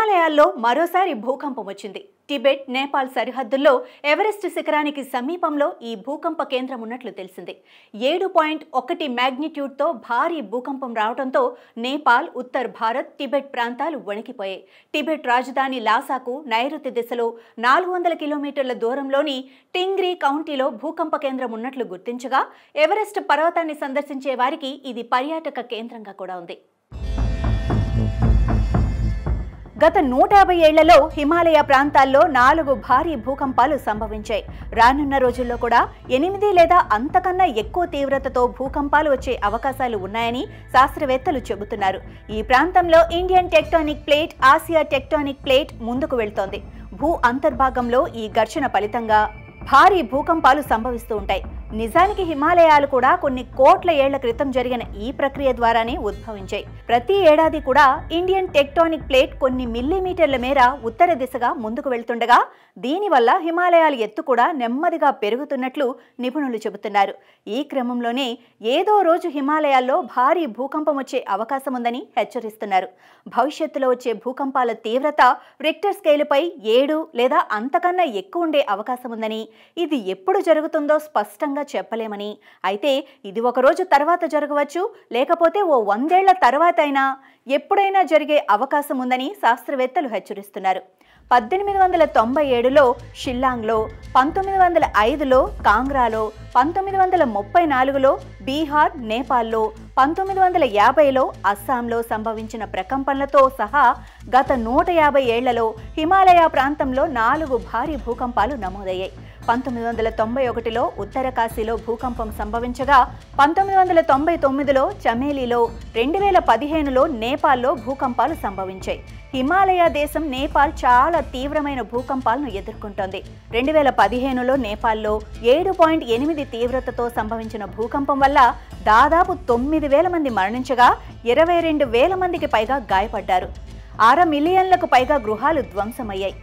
హిమాలయాల్లో మరోసారి భూకంపం వచ్చింది. టిబెట్, నేపాల్ సరిహద్దుల్లో ఎవరెస్ట్ శిఖరానికి సమీపంలో ఈ భూకంప కేంద్రం ఉన్నట్లు తెలిసింది. 7.1 మ్యాగ్నిట్యూడ్తో భారీ భూకంపం రావడంతో నేపాల్, ఉత్తర భారత్, టిబెట్ ప్రాంతాలు వణికిపోయాయి. టిబెట్ రాజధాని లాసాకు నైరుతి దిశలో 400 కిలోమీటర్ల దూరంలోని టింగ్రీ కౌంటీలో భూకంప కేంద్రం ఉన్నట్లు గుర్తించగా, ఎవరెస్ట్ పర్వతాన్ని సందర్శించే వారికి ఇది పర్యాటక కేంద్రంగా కూడా ఉంది. గత 150 ఏళ్లలో హిమాలయ ప్రాంతాల్లో 4 భారీ భూకంపాలు సంభవించాయి. రానున్న రోజుల్లో కూడా 8 లేదా అంతకన్నా ఎక్కువ తీవ్రతతో భూకంపాలు వచ్చే అవకాశాలు ఉన్నాయని శాస్త్రవేత్తలు చెబుతున్నారు. ఈ ప్రాంతంలో Indian tectonic plate, Asia tectonic plate ముందుకు వెళ్తోంది. భూ అంతర్భాగంలో ఈ ఘర్షణ ఫలితంగా భారీ భూకంపాలు సంభవిస్తూ ఉంటాయి. నిజానికి హిమాలయాలు కూడా కొన్ని కోట్ల ఏళ్ల క్రితం జరిగిన ఈ ప్రక్రియ ద్వారానే ఉద్భవించాయి. ప్రతి ఏడాది కూడా ఇండియన్ టెక్టానిక్ ప్లేట్ కొన్ని మిల్లీమీటర్ల మేర ఉత్తర దిశగా ముందుకు వెళ్తుండగా, దీనివల్ల హిమాలయాల ఎత్తు కూడా నెమ్మదిగా పెరుగుతున్నట్లు నిపుణులు చెబుతున్నారు. ఈ క్రమంలోనే ఏదో రోజు హిమాలయాల్లో భారీ భూకంపం వచ్చే అవకాశం ఉందని హెచ్చరిస్తున్నారు. భవిష్యత్తులో వచ్చే భూకంపాల తీవ్రత రిక్టర్ స్కేలుపై 7 లేదా అంతకన్నా ఎక్కువ ఉండే అవకాశం ఉందని, ఇది ఎప్పుడు జరుగుతుందో స్పష్టంగా చెప్పలేమని, అయితే ఇది ఒక రోజు తర్వాత జరగవచ్చు, లేకపోతే ఓ 100 ఏళ్ల తర్వాత అయినా ఎప్పుడైనా జరిగే అవకాశం ఉందని శాస్త్రవేత్తలు హెచ్చరిస్తున్నారు. 1897లో షిల్లాంగ్లో, 1905లో కాంగ్రాలో, 1934లో బీహార్, నేపాల్లో, 1950లో అస్సాంలో సంభవించిన ప్రకంపనలతో సహా గత 150 ఏళ్లలో హిమాలయ ప్రాంతంలో 4 భారీ భూకంపాలు నమోదయ్యాయి. 1991లో ఉత్తర కాశీలో భూకంపం సంభవించగా, 1999లో చమేలీలో, 2015లో నేపాల్లో భూకంపాలు సంభవించాయి. హిమాలయ దేశం నేపాల్ చాలా తీవ్రమైన భూకంపాలను ఎదుర్కొంటోంది. 2015లో నేపాల్లో 7.8 తీవ్రతతో సంభవించిన భూకంపం వల్ల దాదాపు 9,000 మంది మరణించగా 22,000 మందికి పైగా గాయపడ్డారు. 6 మిలియన్లకు పైగా గృహాలు ధ్వంసమయ్యాయి.